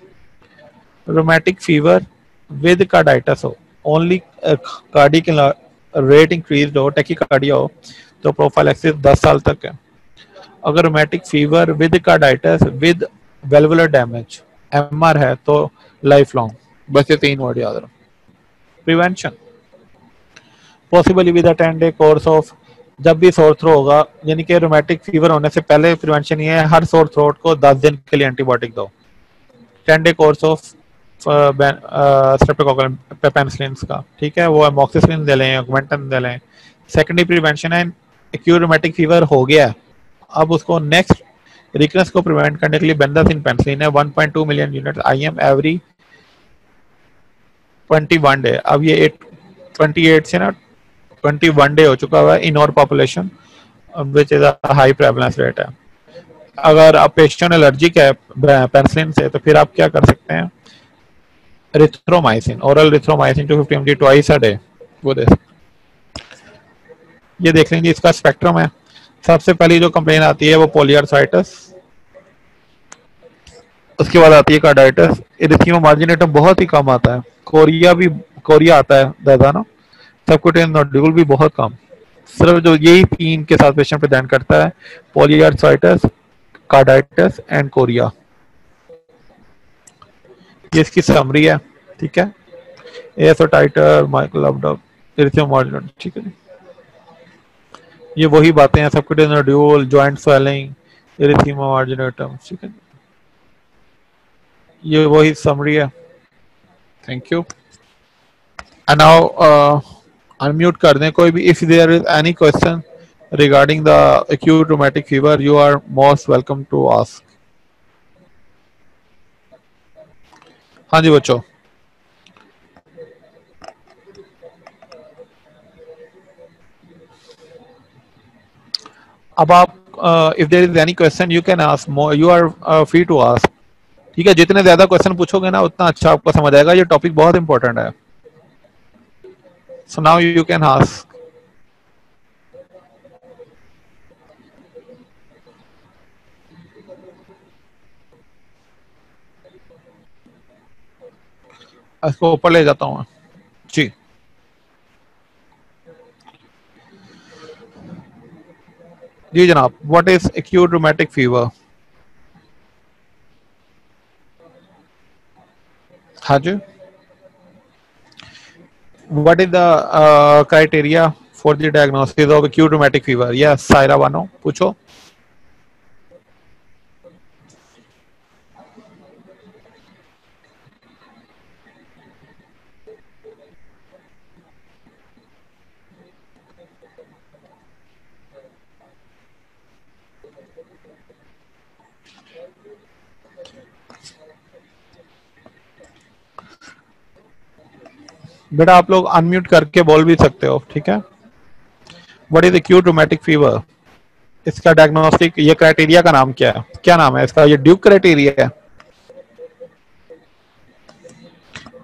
रोमेटिक फीवर विद कार्डाइटिस हो, ओनली कार्डियक रेट इंक्रीज हो, टैकीकार्डिया हो, तो प्रोफाइलैक्सिस 10 साल तक है। अगर rheumatic fever with carditis with valvular damage MR है तो लाइफ लॉन्ग। बस ये 3 वर्ड याद रखो। Prevention possibly with a 10-day course of, जब भी सोर थ्रोट होगा, यानी कि रोमेटिक फीवर होने से पहले प्रिवेंशन ये है, हर सोर थ्रोट को 10 दिन के लिए एंटीबायोटिक दो, 10-day course of streptococcal penicillin का, ठीक है, वो अमोक्सिसिलिन दे लें, ऑगमेंटन दे लें। सेकेंडरी प्रिवेंशन है, एक्यूट रोमेटिक फीवर हो गया, अब उसको नेक्स्ट रिकरेंस को प्रिवेंट करने के लिए बेंजाथिन पेनिसिलिन है 1.2 million unit IM every 21 day. अब ये 28 से ना 21 डे हो चुका हुआ है इन और population which is high prevalence rate है। अगर आप पेशेंट एलर्जिक है पेनिसिलिन से तो फिर आप क्या कर सकते हैं, erythromycin, oral erythromycin 250 mg twice a day, वो दे। ये देख लेंगे, इसका स्पेक्ट्रम है। सबसे पहली जो कंप्लेन आती है वो पोलियार्थराइटिस, उसके बाद आती है कार्डाइटिस, इरिथमिया मार्जिनेटम बहुत ही कम आता है, कोरिया आता है ज्यादा ना, सबक्यूटेनियस नोडुल भी बहुत कम, सिर्फ जो यही तीन के साथ पेशेंट प्रेजेंट करता है, पॉलीआर्थराइटिस, कार्डाइटिस एंड कोरिया। ये इसकी समरी है, ठीक है। एसोटाइटर, माइकल अपडब, इरिथियम मार्जिनल, ठीक है जी। ये वही बातें हैं, subcutaneous nodule, joint swelling, erythema marginatum, ठीक है। ये वही समरी है। Thank you. And now unmute कर दें कोई भी। If there is any question regarding the acute rheumatic fever, you are most welcome to ask. हाँ जी बच्चों, अब आप if there is any question you can ask, you are free to ask, ठीक है। जितने ज्यादा क्वेश्चन पूछोगे ना उतना अच्छा आपको समझ आएगा। ये टॉपिक बहुत इंपॉर्टेंट है। So now you can ask. इसको ऊपर ले जाता हूँ जी। जी जनाब, what is acute rheumatic fever? हाँ जी। What is the criteria for the diagnosis of acute rheumatic fever? Yes Saira Bano, पूछो। बेटा आप लोग अनम्यूट करके बोल भी सकते हो, ठीक है। What is acute rheumatic fever? इसका डायग्नोस्टिक, ये क्राइटेरिया का नाम क्या है? क्या नाम है इसका? ये ड्यूक क्राइटेरिया है,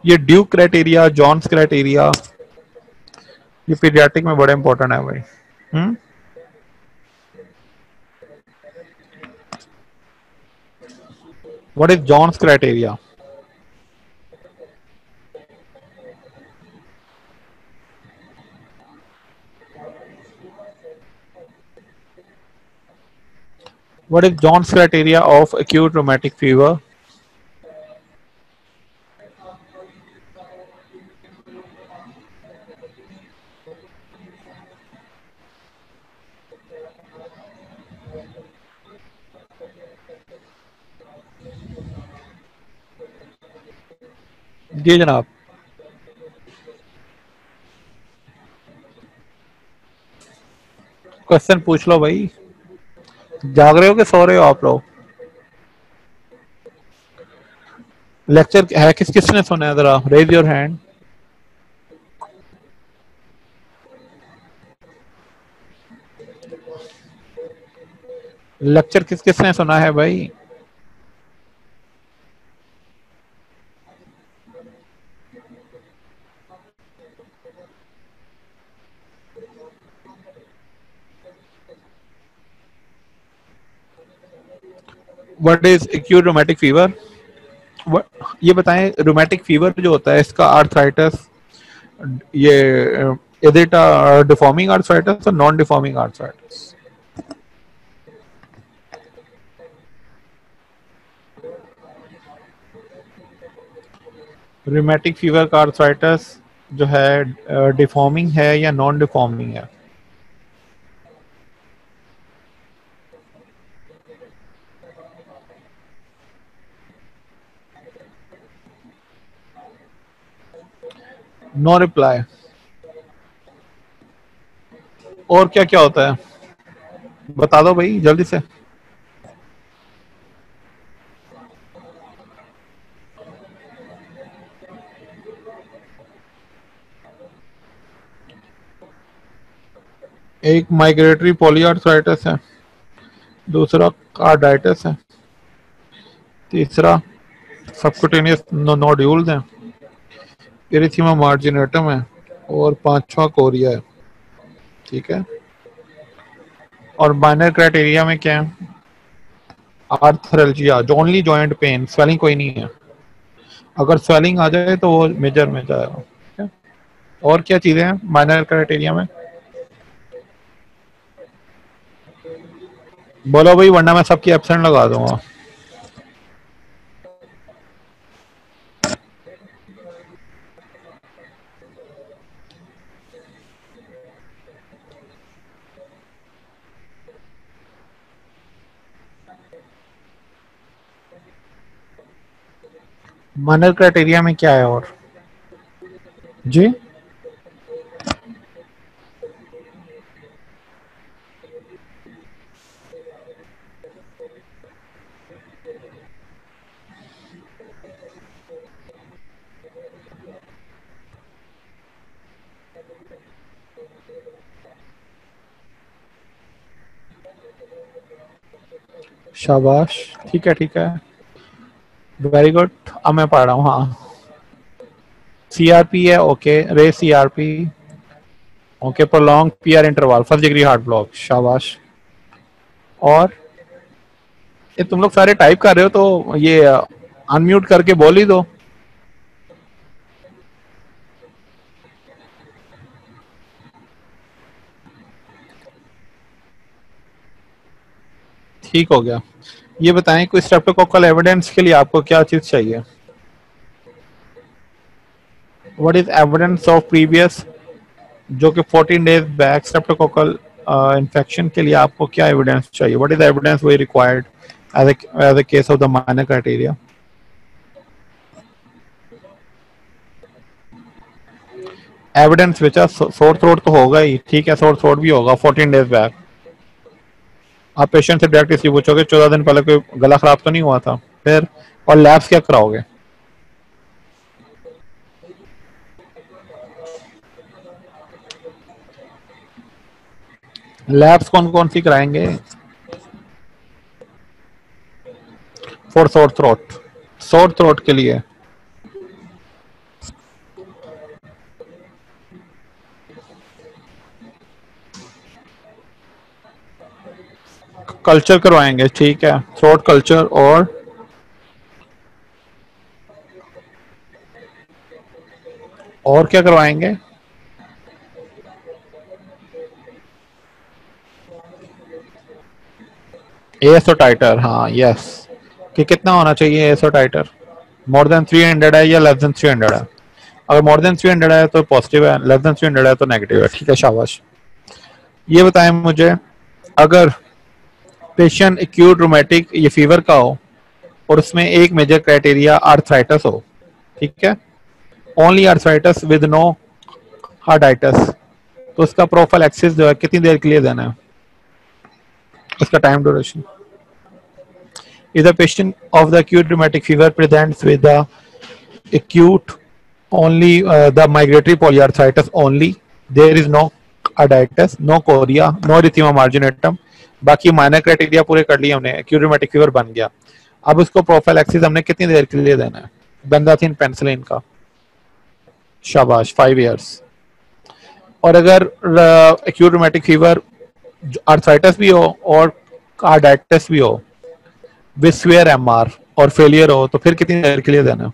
ये ड्यूक क्राइटेरिया, जॉन्स क्राइटेरिया, ये पीडियाट्रिक में बड़े इंपॉर्टेंट है भाई। What is John's criteria? What is John's criteria of acute rheumatic fever? जी जनाब। क्वेश्चन पूछ लो भाई। जाग रहे हो कि सो रहे हो आप लोग? लेक्चर है किस किसने सुना है? जरा रेज योर हैंड। लेक्चर किस किसने सुना है भाई? What is acute rheumatic fever? ये बताएं, रोमैटिक फीवर जो होता है इसका आर्थराइटिस, ये इज इट डिफॉर्मिंग आर्थराइटिस और non deforming arthritis? Rheumatic fever का आर्थराइटिस जो है डिफॉर्मिंग है या नॉन डिफॉर्मिंग है? No reply. और क्या क्या होता है बता दो भाई जल्दी से। एक माइग्रेटरी पॉलीआर्थराइटिस है, दूसरा कार्डाइटिस है, तीसरा सबक्यूटेनियस नोड्यूल्स हैं, इरिथीमा मार्जिनेटम है, और पांचवा कोरिया है, ठीक है। और माइनर क्राइटेरिया में क्या है? आर्थरल्जिया, ओनली जॉइंट पेन, स्वेलिंग कोई नहीं है। अगर स्वेलिंग आ जाए तो वो मेजर में जाएगा, ठीक है। और क्या चीजें हैं माइनर क्राइटेरिया में? बोलो भाई, वरना मैं सबकी एब्सेंट लगा दूंगा। माइनर क्राइटेरिया में क्या है और? जी। शाबाश, ठीक है ठीक है, वेरी गुड। अब मैं पढ़ रहा हूँ। हाँ, सीआरपी है, ओके, रे CRP, okay, prolong PR interval, first degree heart block, शाबाश। और ये तुम लोग सारे टाइप कर रहे हो तो ये अनम्यूट करके बोल ही दो। ठीक हो गया। ये बताएं, कोई स्ट्रेप्टोकोकल एविडेंस के लिए आपको क्या चीज चाहिए? What is evidence of previous, जो कि 14 डेज बैक स्ट्रेप्टोकोकल इन्फेक्शन के लिए आपको क्या एविडेंस चाहिए? What is evidence we required as a case of the minor criteria? Evidence बेचा, सोर थ्रोट तो होगा ही, ठीक है, सोर थ्रोट भी होगा 14 डेज बैक। आप पेशेंट से डायरेक्ट इसलिए पूछोगे 14 दिन पहले कोई गला खराब तो नहीं हुआ था? फिर और लैब्स क्या कराओगे? लैब्स कौन कौन सी कराएंगे? For sore throat, sore throat के लिए। कल्चर करवाएंगे, ठीक है, थ्रोट कल्चर। और क्या करवाएंगे? एएसओ टाइटर, हाँ, यस। कि कितना होना चाहिए एएसओ टाइटर? मोर देन 300 है या लेस देन 300 है? अगर मोर देन 300 है तो पॉजिटिव है, लेस देन 300 है तो नेगेटिव है, ठीक है, शाबाश। ये बताएं मुझे, अगर पेशेंट एक्यूट रोमेटिक ये फीवर का हो और उसमें एक मेजर क्राइटेरिया आर्थराइटिस हो, ठीक है, ओनली आर्थराइटिस विद नो हार्डाइटिस, तो उसका प्रोफाइल एक्सिस जो है कितनी देर के लिए देना है, उसका time duration? If the patient of the acute rheumatic fever presents with the acute only the migratory polyarthritis only, there is no carditis, no chorea, no erythema marginatum, बाकी माइनर क्राइटेरिया पूरे कर लिए हमने, acute rheumatic fever बन गया। अब उसको profile axis हमने कितनी देर के लिए देना है? बेंजाथिन पेनिसिलिन का, शाबाश, 5 years। और अगर एक्यूट रूमेटिक फीवर आर्थराइटिस भी हो और कार्डाइटिस भी हो विद स्वेयर एमआर और फेलियर हो तो फिर कितनी देर के लिए देना?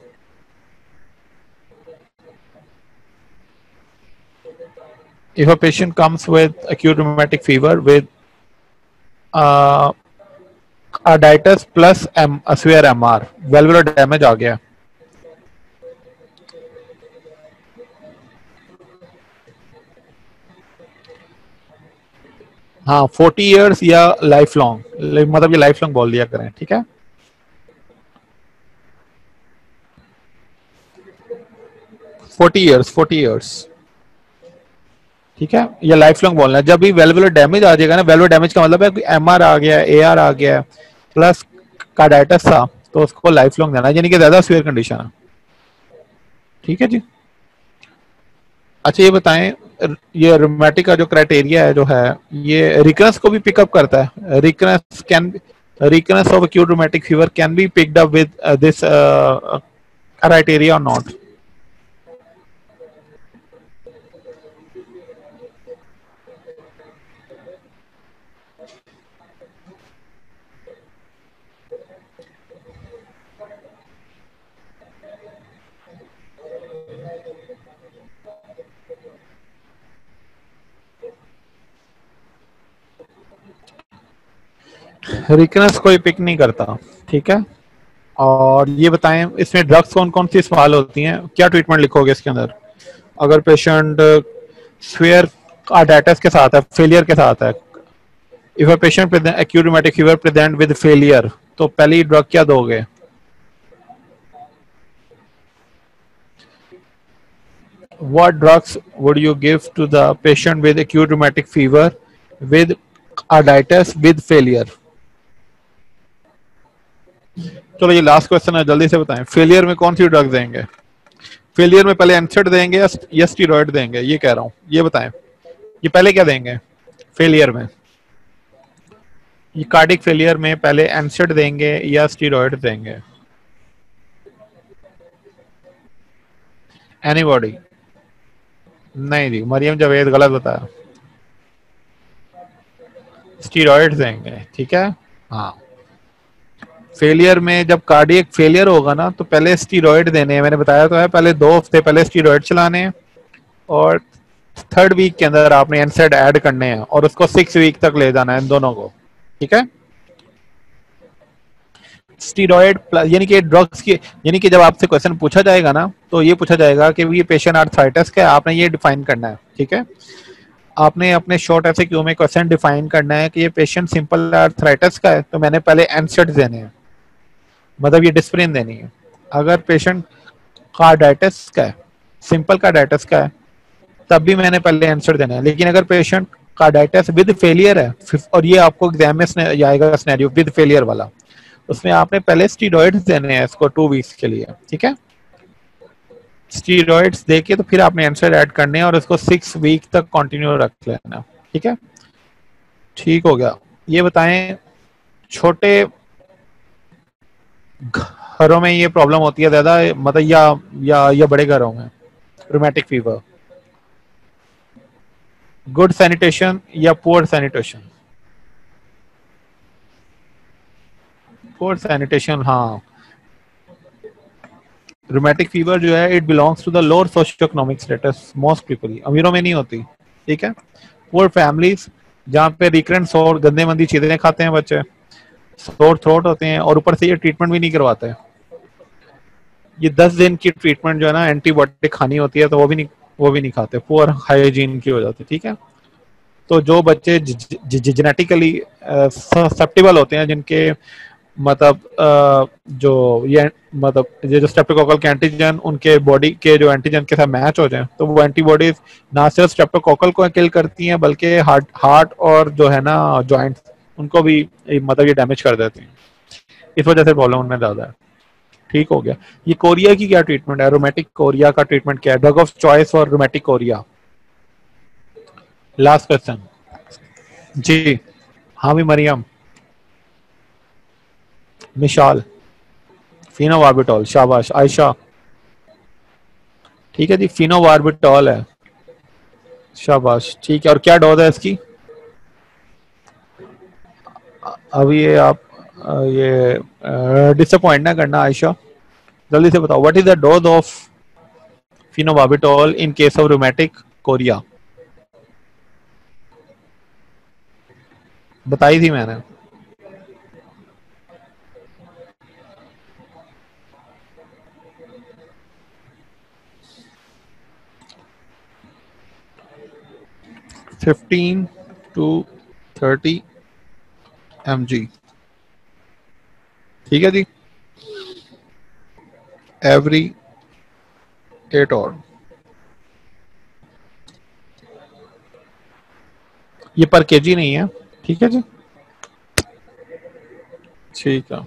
If a patient comes with acute rheumatic fever with uh, carditis plus a severe MR, valvular damage आ गया, हाँ, 40 years या लाइफ लॉन्ग, मतलब ये लाइफ लॉन्ग बोल दिया करें, ठीक है। 40 years, 40 years, ठीक है, ये लाइफ लॉन्ग बोलना है। जब भी वेलुलर डैमेज आ जाएगा ना, वेलुलर डैमेज का मतलब है एमआर आ गया, एआर आ गया प्लस कार्डाइटिस था, तो उसको लाइफ लॉन्ग देना, यानी कि ज्यादा सीवियर कंडीशन है, ठीक है जी। अच्छा ये बताएं, ये रोमेटिक का जो क्राइटेरिया है जो है, ये रिकरेंस को भी पिकअप करता है? Recurrence of acute rheumatic fever can be picked up with this criteria or not? रिकनेस कोई पिक नहीं करता, ठीक है। और ये बताएं इसमें ड्रग्स कौन कौन सी इस्तेमाल होती हैं, क्या ट्रीटमेंट लिखोगे इसके अंदर? अगर पेशेंट स्वेयर कार्डाइटिस के साथ है, फेलियर के साथ है, if a patient acute rheumatic fever present with failure, तो पहली ड्रग क्या दोगे? What drugs would you give to the patient with acute rheumatic fever with carditis with failure? चलो ये लास्ट क्वेश्चन है, जल्दी से बताएं, फेलियर में कौन सी ड्रग देंगे? फेलियर में पहले एनसेड देंगे या स्टीरॉयड देंगे, ये कह रहा हूं, ये बताएं। ये पहले क्या देंगे फेलियर में? ये कार्डिक फेलियर में पहले एनसेड देंगे या स्टीरॉयड देंगे? एनीबॉडी? नहीं जी, मरियम जावेद गलत बताया, स्टीरॉयड देंगे, ठीक है। हाँ, फेलियर में जब कार्डियक फेलियर होगा ना तो पहले स्टीरॉयड देने हैं, मैंने बताया तो है, पहले 2 हफ्ते पहले स्टीरॉयड चलाने हैं और 3rd वीक के अंदर आपने एनसेड ऐड करने हैं और उसको 6 वीक तक ले जाना है इन दोनों को, ठीक है। स्टीरॉयड प्लस यानी कि ड्रग्स की, यानी कि जब आपसे क्वेश्चन पूछा जाएगा ना तो ये पूछा जाएगा कि ये पेशेंट आर्थराइटिस का है, आपने ये डिफाइन करना है, ठीक है। आपने अपने शॉर्ट ऐसे क्यों में क्वेश्चन डिफाइन करना है कि ये पेशेंट सिंपल आर्थराइटिस का है, तो मैंने पहले एनसेड देने हैं, मतलब ये डिस्प्रिन देनी है। अगर पेशेंट कार्डाइटिस का है, सिंपल कार्डाइटिस का है, तब भी मैंने पहले आंसर देना है। लेकिन अगर पेशेंट कार्डाइटिस विद फेलियर है, और ये आपको एग्जाम में आएगा सिनेरियो विद फेलियर वाला, उसमें आपने पहले स्टीरॉइड्स देने हैं इसको 2 वीक्स के लिए, ठीक है। स्टीरॉइड्स देके तो फिर आपने आंसर ऐड करने हैं और इसको 6 वीक तक कंटिन्यू रख लेना, ठीक है। ठीक हो गया। ये बताएं छोटे घरों में ये प्रॉब्लम होती है ज्यादा, मतलब या बड़े घरों में रूमेटिक फीवर? गुड सैनिटेशन या पुअर सैनिटेशन? पुअर सैनिटेशन, हाँ। रूमेटिक फीवर जो है it belongs to the lower socio economic status most people, अमीरों में नहीं होती, ठीक है। पुअर फैमिलीज जहाँ पे रिकरेंट सोर गंदे मंदी चीजें खाते हैं बच्चे, सोर थ्रोट होते हैं और ऊपर से ये ट्रीटमेंट भी नहीं करवाते। ये 10 दिन की ट्रीटमेंट जो है ना एंटीबायोटिक खानी होती है तो वो भी नहीं खाते, पुअर हाइजीन की वजह से, ठीक है। तो जो बच्चे जेनेटिकली ससेप्टेबल होते हैं, जिनके मतलब जो ये मतलब ये जो स्ट्रेप्टोकोकल के एंटीजन उनके बॉडी के जो एंटीजन के साथ मैच हो जाए, तो वो एंटीबॉडीज ना सिर्फ स्ट्रेप्टोकोकल को किल करती हैं बल्कि हार्ट और जो है ना जॉइंट्स उनको भी मतलब ये डैमेज कर देती हैं, इस वजह से प्रॉब्लम उनमें ज्यादा है। ठीक हो गया। ये कोरिया की क्या ट्रीटमेंट है, रोमेटिक कोरिया का ट्रीटमेंट क्या है, drug of choice for rheumatic chorea? Last question जी। हाँ भी मरियम, मिशाल, फिनोवार्बिटॉल, शाबाश आयशा, ठीक है जी, फिनोवार्बिटॉल है, शाबाश, ठीक है। और क्या डोज है इसकी? अभी ये आप ये डिसअपॉइंट ना करना आयशा, जल्दी से बताओ what is the dose of phenobarbital in case of rheumatic chorea? बताई थी मैंने। $15 to $30 mg, ठीक है जी, एवरी 8 आवर। ये पर केजी नहीं है, ठीक है जी, ठीक है।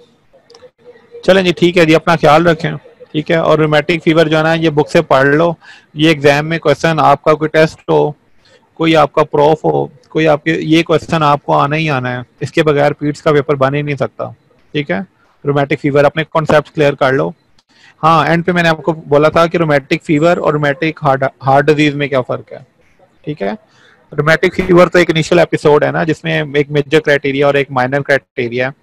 चलें जी, ठीक है जी, अपना ख्याल रखें, ठीक है। और रूमेटिक फीवर जो है ना ये बुक से पढ़ लो, ये एग्जाम में क्वेश्चन आपका कोई टेस्ट हो, कोई आपका प्रूफ हो, कोई आपके ये क्वेश्चन आपको आना ही आना है, इसके बगैर पीट्स का पेपर बन ही नहीं सकता, ठीक है। रूमेटिक फीवर अपने कॉन्सेप्ट क्लियर कर लो। हाँ, एंड पे मैंने आपको बोला था कि रोमेटिक फीवर और रोमेटिक हार्ट डिजीज में क्या फर्क है, ठीक है। रोमेटिक फीवर तो एक इनिशियल एपिसोड है ना जिसमें एक मेजर क्राइटेरिया और एक माइनर क्राइटेरिया है,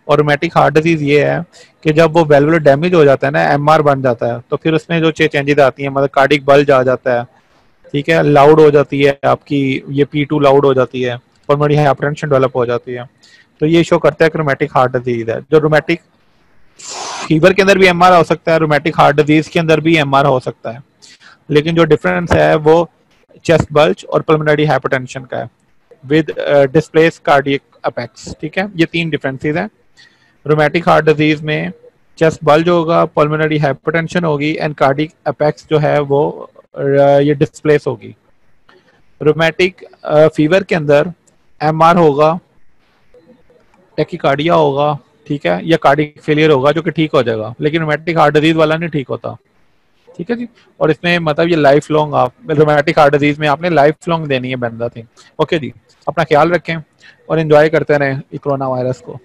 और रोमेटिक हार्ट डिजीज ये है कि जब वो वेल्वुलर डैमेज हो जाता है ना, एमआर बन जाता है, तो फिर उसमें जो चेंजेस आती हैं, मतलब कार्डिक बल्ज आ जाता है, ठीक है, लाउड हो जाती है आपकी ये P2 लाउड हो जाती है, पल्मोनरी हाइपरटेंशन डेवलप हो जाती है, तो ये शो करता है कि रोमेटिक हार्ट डिजीज है। जो रोमेटिक फीवर के अंदर भी एमआर हो सकता है, रोमेटिक हार्ट डिजीज के अंदर भी एमआर हो सकता है, लेकिन जो डिफरेंस है वो चेस्ट बल्ज और पल्मोनरी हाइपरटेंशन का है विद डिस्प्लेस कार्डियक अपेक्स। ठीक है, ये 3 डिफरेंसेस हैं। रोमेटिक हार्ट डिजीज में चेस्ट बल्ज होगा, पल्मोनरी हाइपरटेंशन होगी एंड कार्डियक अपेक्स जो है वो ये डिस्प्लेस होगी। रोमेटिक फीवर के अंदर एमआर होगा, टैकीकार्डिया होगा, ठीक है, या कार्डियक फेलियर होगा जो कि ठीक हो जाएगा, लेकिन रोमेटिक हार्ट डिजीज वाला नहीं ठीक होता। ठीक है जी, और इसमें मतलब ये लाइफ लॉन्ग आप रोमेटिक हार्ट डिजीज में आपने लाइफ लॉन्ग देनी है बेंजाथीन। ओके जी, अपना ख्याल रखें और एंजॉय करते रहें कोरोना वायरस को।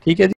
ठीक है जी।